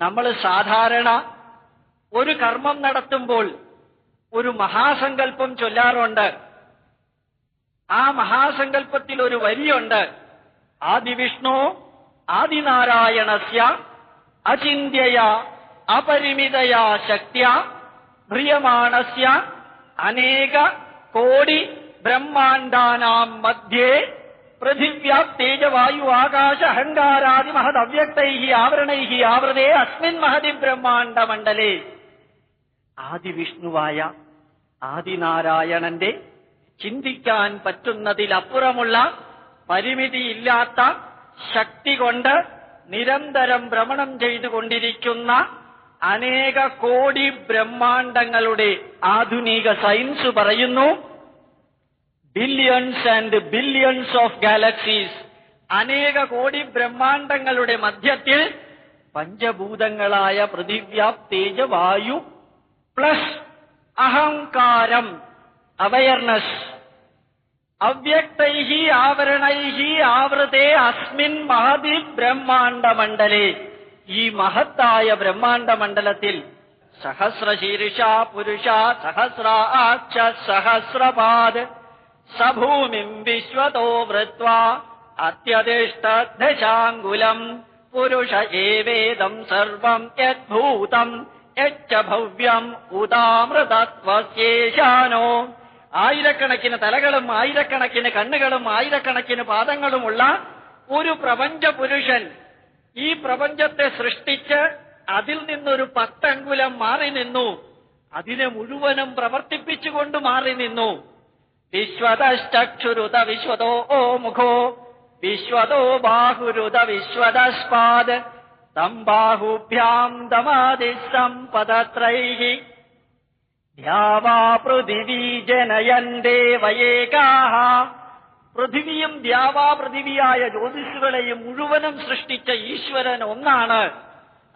നമ്മൾ സാധാരണ ഒരു കർമ്മം നടത്തുമ്പോൾ ഒരു മഹാസങ്കല്പം ചൊല്ലാറുണ്ട്. ആ മഹാസങ്കല്പത്തിൽ ഒരു വരിയുണ്ട്: ആദിവിഷ്ണു ആദിനാരായണസ്യ അചിന്യയ അപരിമിതയാ ശക്തിയ മ്രിയമാണസ്യ അനേക കോടി ബ്രഹ്മാണ്ഡാനാം മധ്യേ പൃഥിവ്യാപ്തേജവായു ആകാശ അഹങ്കാരാദി മഹദവ്യക്തൈഹി ആവരണൈഹി ആവൃതേ അസ്മിൻ മഹതി ബ്രഹ്മാണ്ഡമണ്ഡലേ. ആദിവിഷ്ണുവായ ആദിനാരായണന്റെ ചിന്തിക്കാൻ പറ്റുന്നതിലപ്പുറമുള്ള പരിമിതിയില്ലാത്ത ശക്തി കൊണ്ട് നിരന്തരം ഭ്രമണം ചെയ്തുകൊണ്ടിരിക്കുന്ന അനേക കോടി ബ്രഹ്മാണ്ഡങ്ങളുടെ ആധുനിക സയൻസ് പറയുന്നു billions and billions of galaxies, അനേക കോടി ബ്രഹ്മാണ്ഡങ്ങളുടെ മധ്യത്തിൽ പഞ്ചഭൂതങ്ങളായ പൃഥിവ്യാപ്തേജ വായു പ്ലസ് അഹങ്കാരം അവയർനെസ് അവ്യക്തൈഹി ആവരണൈഹി ആവൃതേ അസ്മിൻ മഹതി ബ്രഹ്മാണ്ഡമണ്ഡലേ. ഈ മഹത്തായ ബ്രഹ്മാണ്ഡമണ്ഡലത്തിൽ സഹസ്രശീർഷ പുരുഷ സഹസ്രാക്ഷ സഹസ്രപാദ് സഭൂമിം വിശ്വതോ വൃത്വാ അത്യതിഷ്ഠദശാംഗുലം പുരുഷ ഏവേദം സർവം യദ്ഭൂതം യച്ച ഭവ്യം ഉദാമൃതത്വശേഷാനോ. ആയിരക്കണക്കിന് തലകളും ആയിരക്കണക്കിന് കണ്ണുകളും ആയിരക്കണക്കിന് പാദങ്ങളുമുള്ള ഒരു പ്രപഞ്ച പുരുഷൻ ഈ പ്രപഞ്ചത്തെ സൃഷ്ടിച്ച് അതിൽ നിന്നൊരു 10 അംഗുലം മാറി നിന്നു. അതിനെ മുഴുവനും പ്രവർത്തിപ്പിച്ചുകൊണ്ട് മാറി നിന്നു. വിശ്വതശ്ചക്ഷുരുത വിശ്വതോ മുഖോ വിശ്വതോ ബാഹുരുത വിശ്വതസ്പാദ് തം ബാഹുഭ്യാം ദമാദിസംപദത്രൈഹി ദ്യാവാ പൃഥിവീ ജനയൻ ദേവയേകാഃ. പൃഥിവിയും ദ്യാവാ പൃഥിവിയായ ജ്യോതിഷുകളെയും മുഴുവനും സൃഷ്ടിച്ച ഈശ്വരൻ ഒന്നാണ്.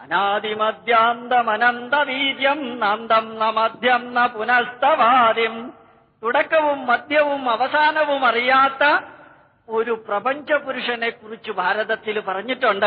അനാദിമധ്യാന്തമനന്തവീര്യം നന്ദം ന മധ്യം ന പുനസ്തവാദിം. തുടക്കവും മധ്യവും അവസാനവും അറിയാത്ത ഒരു പ്രപഞ്ചപുരുഷനെ കുറിച്ച് ഭാരതത്തിൽ പറഞ്ഞിട്ടുണ്ട്.